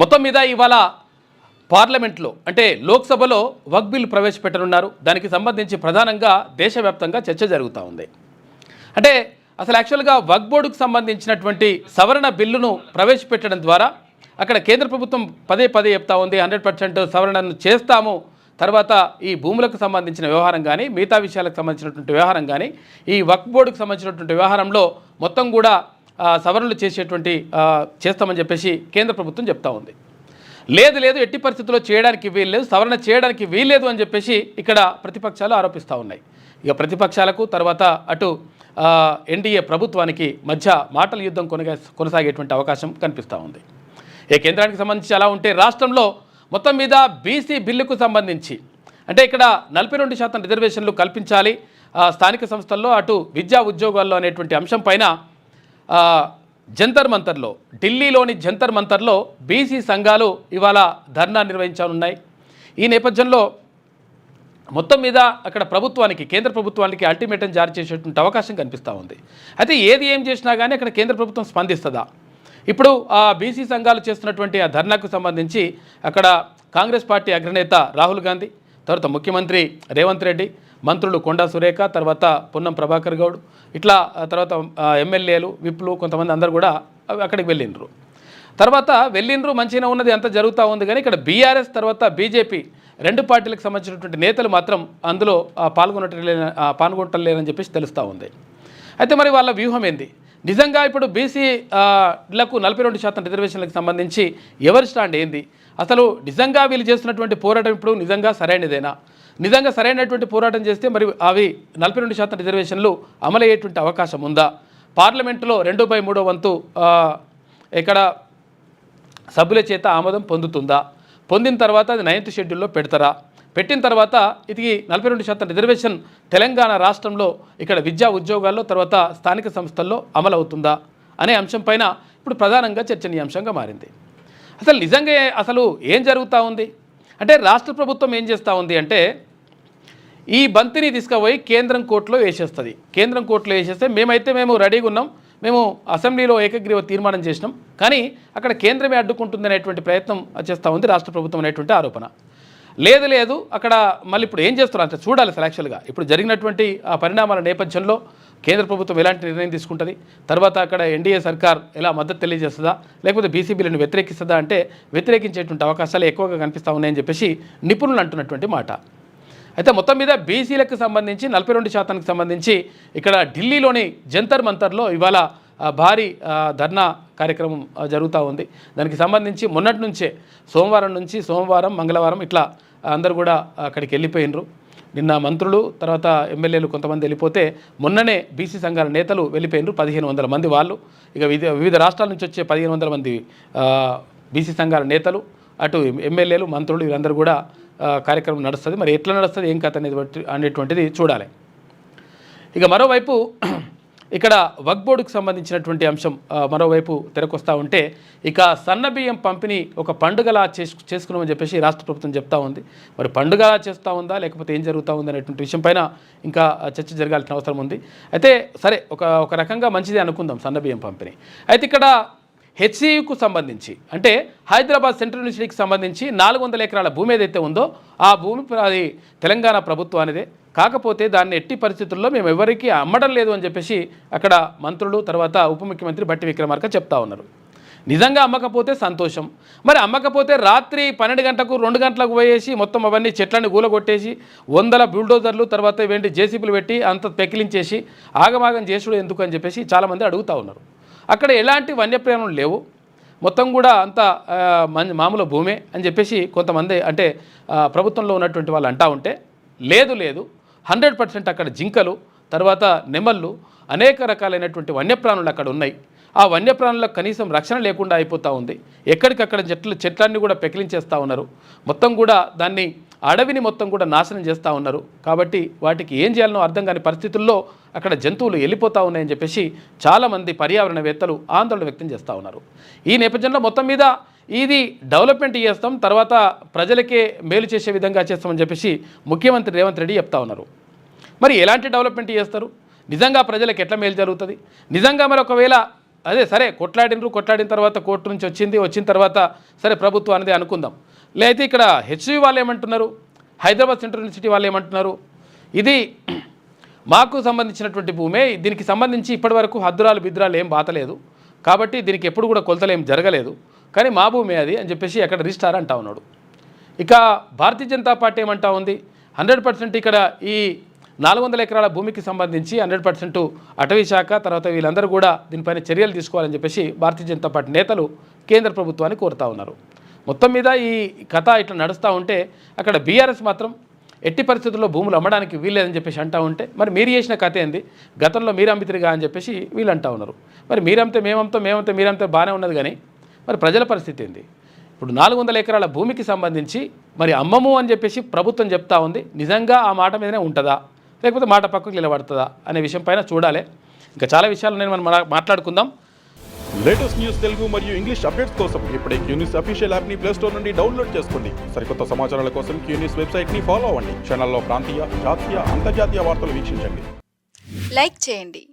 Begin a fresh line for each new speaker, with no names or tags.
మొత్తం మీద ఇవాళ పార్లమెంట్లో అంటే లోక్సభలో వక్ఫ్ బిల్ ప్రవేశపెట్టనున్నారు. దానికి సంబంధించి ప్రధానంగా దేశవ్యాప్తంగా చర్చ జరుగుతూ ఉంది. అంటే అసలు యాక్చువల్గా వక్ఫ్ బోర్డుకు సంబంధించినటువంటి సవరణ బిల్లును ప్రవేశపెట్టడం ద్వారా అక్కడ కేంద్ర ప్రభుత్వం పదే చెప్తా ఉంది 100% సవరణను చేస్తాము, తర్వాత ఈ భూములకు సంబంధించిన వ్యవహారం కానీ మిగతా విషయాలకు సంబంధించినటువంటి వ్యవహారం కానీ ఈ వక్ఫ్ బోర్డుకు సంబంధించినటువంటి వ్యవహారంలో మొత్తం కూడా సవరణలు చేస్తామని చెప్పేసి కేంద్ర ప్రభుత్వం చెప్తా ఉంది. లేదు ఎట్టి పరిస్థితుల్లో చేయడానికి వీల్లేదు, సవరణ చేయడానికి వీల్లేదు అని చెప్పేసి ఇక్కడ ప్రతిపక్షాలు ఆరోపిస్తూ ఉన్నాయి. ఇక ప్రతిపక్షాలకు తర్వాత అటు ఎన్డీఏ ప్రభుత్వానికి మధ్య మాటల యుద్ధం కొనసాగేటువంటి అవకాశం కనిపిస్తూ ఉంది. ఈ కేంద్రానికి సంబంధించి అలా ఉంటే రాష్ట్రంలో మొత్తం మీద బీసీ బిల్లుకు సంబంధించి అంటే ఇక్కడ 42% రిజర్వేషన్లు కల్పించాలి స్థానిక సంస్థల్లో, అటు విద్యా ఉద్యోగాల్లో అనేటువంటి అంశం పైన జంతర్ మంతర్లో, ఢిల్లీలోని జంతర్ మంతర్లో బీసీ సంఘాలు ఇవాళ ధర్నా నిర్వహించనున్నాయి. ఈ నేపథ్యంలో మొత్తం మీద అక్కడ ప్రభుత్వానికి, కేంద్ర ప్రభుత్వానికి అల్టిమేటం జారీ చేసేటువంటి అవకాశం కనిపిస్తూ ఉంది. అయితే ఏం చేసినా కానీ అక్కడ కేంద్ర ప్రభుత్వం స్పందిస్తుందా? ఇప్పుడు ఆ బీసీ సంఘాలు చేస్తున్నటువంటి ఆ ధర్నాకు సంబంధించి అక్కడ కాంగ్రెస్ పార్టీ అగ్రనేత రాహుల్ గాంధీ, తర్వాత ముఖ్యమంత్రి రేవంత్ రెడ్డి, మంత్రులు కొండా సురేఖ, తర్వాత పొన్నం ప్రభాకర్ గౌడ్, ఇట్లా తర్వాత ఎమ్మెల్యేలు, విప్లు కొంతమంది అందరూ కూడా అక్కడికి వెళ్ళిండ్రు. మంచిగా ఉన్నది అంతా జరుగుతూ ఉంది. కానీ ఇక్కడ బీఆర్ఎస్ తర్వాత బీజేపీ రెండు పార్టీలకు సంబంధించినటువంటి నేతలు మాత్రం అందులో పాల్గొనలేరని చెప్పేసి తెలుస్తూ ఉంది. అయితే మరి వాళ్ళ వ్యూహం ఏంది? నిజంగా ఇప్పుడు బీసీలకు 42% రిజర్వేషన్లకు సంబంధించి ఎవరి స్టాండ్ ఏంది? అసలు నిజంగా వీళ్ళు చేస్తున్నటువంటి పోరాటం ఇప్పుడు నిజంగా సరైనదేనా? నిజంగా సరైనటువంటి పోరాటం చేస్తే మరి అవి 42% రిజర్వేషన్లు అమలయ్యేటువంటి అవకాశం ఉందా? పార్లమెంటులో 2/3 వంతు ఇక్కడ సభ్యుల చేత ఆమోదం పొందుతుందా? పొందిన తర్వాత అది 9th షెడ్యూల్లో పెడతారా? పెట్టిన తర్వాత ఇది 42% రిజర్వేషన్ తెలంగాణ రాష్ట్రంలో ఇక్కడ విద్యా ఉద్యోగాల్లో తర్వాత స్థానిక సంస్థల్లో అమలవుతుందా అనే అంశం పైన ఇప్పుడు ప్రధానంగా చర్చనీయాంశంగా మారింది. అసలు నిజంగా ఏం జరుగుతూ ఉంది అంటే రాష్ట్ర ప్రభుత్వం ఏం చేస్తూ ఉంది అంటే ఈ బంతిని తీసుకుపోయి కేంద్రం కోర్టులో వేసేస్తుంది. కేంద్రం కోర్టులో వేసేస్తే మేము రెడీగా ఉన్నాం, మేము అసెంబ్లీలో ఏకగ్రీవ తీర్మానం చేసినాం, కానీ అక్కడ కేంద్రమే అడ్డుకుంటుంది అనేటువంటి ప్రయత్నం చేస్తూ ఉంది రాష్ట్ర ప్రభుత్వం అనేటువంటి ఆరోపణ. లేదు అక్కడ మళ్ళీ ఇప్పుడు ఏం చేస్తున్నారు అంటే చూడాలి. యాక్చువల్గా ఇప్పుడు జరిగినటువంటి ఆ పరిణామాల నేపథ్యంలో కేంద్ర ప్రభుత్వం ఎలాంటి నిర్ణయం తీసుకుంటుంది, తర్వాత అక్కడ ఎన్డీఏ సర్కార్ ఎలా మద్దతు తెలియజేస్తుందా, లేకపోతే బీసీ బిల్లును వ్యతిరేకిస్తుందా అంటే వ్యతిరేకించేటువంటి అవకాశాలు ఎక్కువగా కనిపిస్తూ ఉన్నాయని చెప్పేసి నిపుణులు అంటున్నటువంటి మాట. అయితే మొత్తం మీద బీసీలకు సంబంధించి 42%కి సంబంధించి ఇక్కడ ఢిల్లీలోని జంతర్ మంతర్లో ఇవాళ భారీ ధర్నా కార్యక్రమం జరుగుతూ ఉంది. దానికి సంబంధించి మొన్నటి నుంచే సోమవారం మంగళవారం ఇట్లా అందరూ కూడా అక్కడికి వెళ్ళిపోయినరు. నిన్న మంత్రులు తర్వాత ఎమ్మెల్యేలు కొంతమంది వెళ్ళిపోతే మొన్ననే బీసీ సంఘాల నేతలు వెళ్ళిపోయినరు. 1500 మంది వాళ్ళు, ఇక వివిధ రాష్ట్రాల నుంచి వచ్చే 1500 మంది బీసీ సంఘాల నేతలు, అటు ఎమ్మెల్యేలు, మంత్రులు వీరందరూ కూడా కార్యక్రమం నడుస్తుంది. మరి ఎట్లా నడుస్తుంది, ఏం కథ అనేటువంటిది చూడాలి. ఇక మరోవైపు ఇక్కడ వక్ఫ్ బోర్డుకు సంబంధించినటువంటి అంశం మరోవైపు తెరకొస్తూ ఉంటే ఇక సన్నబియ్యం పంపిణీ ఒక పండుగలా చేసుకున్నామని చెప్పేసి రాష్ట్ర ప్రభుత్వం చెప్తా ఉంది. మరి పండుగలా చేస్తూ ఉందా లేకపోతే ఏం జరుగుతూ ఉంది అనేటువంటి విషయం పైన ఇంకా చర్చ జరగాల్సిన అవసరం ఉంది. అయితే సరే ఒక రకంగా మంచిదే అనుకుందాం సన్నబియ్యం పంపిణీ. అయితే ఇక్కడ హెచ్సియుకు సంబంధించి అంటే హైదరాబాద్ సెంట్రల్ యూనివర్సిటీకి సంబంధించి 400 ఎకరాల భూమి ఏదైతే ఉందో ఆ భూమి అది తెలంగాణ ప్రభుత్వానిదే. కాకపోతే దాన్ని ఎట్టి పరిస్థితుల్లో మేము ఎవరికీ అమ్మడం లేదు అని చెప్పేసి అక్కడ మంత్రులు తర్వాత ఉప ముఖ్యమంత్రి బట్టి విక్రమార్క చెప్తా ఉన్నారు. నిజంగా అమ్మకపోతే సంతోషం, మరి అమ్మకపోతే రాత్రి 12 గంటలకు 2 గంటలకు పోయేసి మొత్తం అవన్నీ చెట్లను గూలగొట్టేసి 100 బుల్డోజర్లు తర్వాత ఇవేంటి జేసీబీలు పెట్టి అంత పెకిలించేసి ఆగమాగం చేసుడు ఎందుకు అని చెప్పేసి చాలామంది అడుగుతూ ఉన్నారు. అక్కడ ఎలాంటి వన్యప్రాణులు లేవు, మొత్తం కూడా అంతా మామూలు భూమే అని చెప్పేసి కొంతమంది అంటే ప్రభుత్వంలో ఉన్నటువంటి వాళ్ళు అంటూ ఉంటే లేదు 100% అక్కడ జింకలు తర్వాత నెమళ్ళు అనేక రకాలైనటువంటి వన్యప్రాణులు అక్కడ ఉన్నాయి. ఆ వన్యప్రాణులకు కనీసం రక్షణ లేకుండా అయిపోతూ ఉంది. ఎక్కడికక్కడ చెట్లన్నీ కూడా పెకిలించేస్తూ ఉన్నారు. మొత్తం కూడా దాన్ని అడవిని మొత్తం కూడా నాశనం చేస్తూ ఉన్నారు. కాబట్టి వాటికి ఏం చేయాలనో అర్థం కాని పరిస్థితుల్లో అక్కడ జంతువులు వెళ్ళిపోతూ ఉన్నాయని చెప్పేసి చాలామంది పర్యావరణవేత్తలు ఆందోళన వ్యక్తం చేస్తూ ఉన్నారు. ఈ నేపథ్యంలో మొత్తం మీద ఇది డెవలప్మెంట్ చేస్తాం, తర్వాత ప్రజలకే మేలు చేసే విధంగా చేస్తామని చెప్పేసి ముఖ్యమంత్రి రేవంత్ రెడ్డి చెప్తా ఉన్నారు. మరి ఎలాంటి డెవలప్మెంట్ చేస్తారు? నిజంగా ప్రజలకు ఎట్లా మేలు జరుగుతుంది? నిజంగా మరి ఒకవేళ అదే సరే కొట్లాడిన తర్వాత కోర్టు నుంచి వచ్చిన తర్వాత సరే ప్రభుత్వం అనేది అనుకుందాం. లేకపోతే ఇక్కడ హెచ్వి వాళ్ళు ఏమంటున్నారు, హైదరాబాద్ సెంట్రల్ యూనివర్సిటీ వాళ్ళు ఏమంటున్నారు, ఇది మాకు సంబంధించినటువంటి భూమే, దీనికి సంబంధించి ఇప్పటివరకు హద్దురాలు బిద్దురాలు ఏం బాతలేదు, కాబట్టి దీనికి ఎప్పుడు కూడా కొలతలు ఏం జరగలేదు, కానీ మా భూమే అది అని చెప్పేసి అక్కడ రిజిస్టార్ అంటా ఉన్నాడు. ఇక భారతీయ జనతా పార్టీ ఏమంటా ఉంది, 100% ఇక్కడ ఈ 400 ఎకరాల భూమికి సంబంధించి 100% అటవీ శాఖ తర్వాత వీళ్ళందరూ కూడా దీనిపైన చర్యలు తీసుకోవాలని చెప్పేసి భారతీయ జనతా పార్టీ నేతలు కేంద్ర ప్రభుత్వాన్ని కోరుతా ఉన్నారు. మొత్తం మీద ఈ కథ ఇట్లా నడుస్తూ ఉంటే అక్కడ బీఆర్ఎస్ మాత్రం ఎట్టి పరిస్థితుల్లో భూములు అమ్మడానికి వీల్లేదని చెప్పేసి అంటూ ఉంటే, మరి మీరు చేసిన కథ ఏంది, గతంలో మీరు అమ్మితిరిగా అని చెప్పేసి వీళ్ళు అంటూ ఉన్నారు. మరి మీరంతే మీరంతే బాగానే ఉన్నది, కానీ మరి ప్రజల పరిస్థితి ఏంది? ఇప్పుడు 400 ఎకరాల భూమికి సంబంధించి మరి అమ్మము అని చెప్పేసి ప్రభుత్వం చెప్తా ఉంది, నిజంగా ఆ మాట మీదనే ఉంటుందా లేకపోతే మాట పక్కకు నిలబడుతుందా అనే విషయం పైన చూడాలి. ఇంకా చాలా విషయాలు నేను మనం మాట్లాడుకుందాం.
లేటెస్ట్ న్యూస్ తెలుగు మరియు ఇంగ్లీష్ అప్డేట్స్ కోసం ఇప్పుడే క్యూన్యూస్ అఫీషియల్ యాప్ని ప్లే స్టోర్ నుండి డౌన్లోడ్ చేసుకోండి. సరికొత్త సమాచారాల కోసం క్యూన్యూస్ వెబ్సైట్ని ఫాలో అవ్వండి. ఛానల్లో ప్రాంతీయ, జాతీయ, అంతర్జాతీయ వార్తలు వీక్షించండి.
లైక్ చేయండి.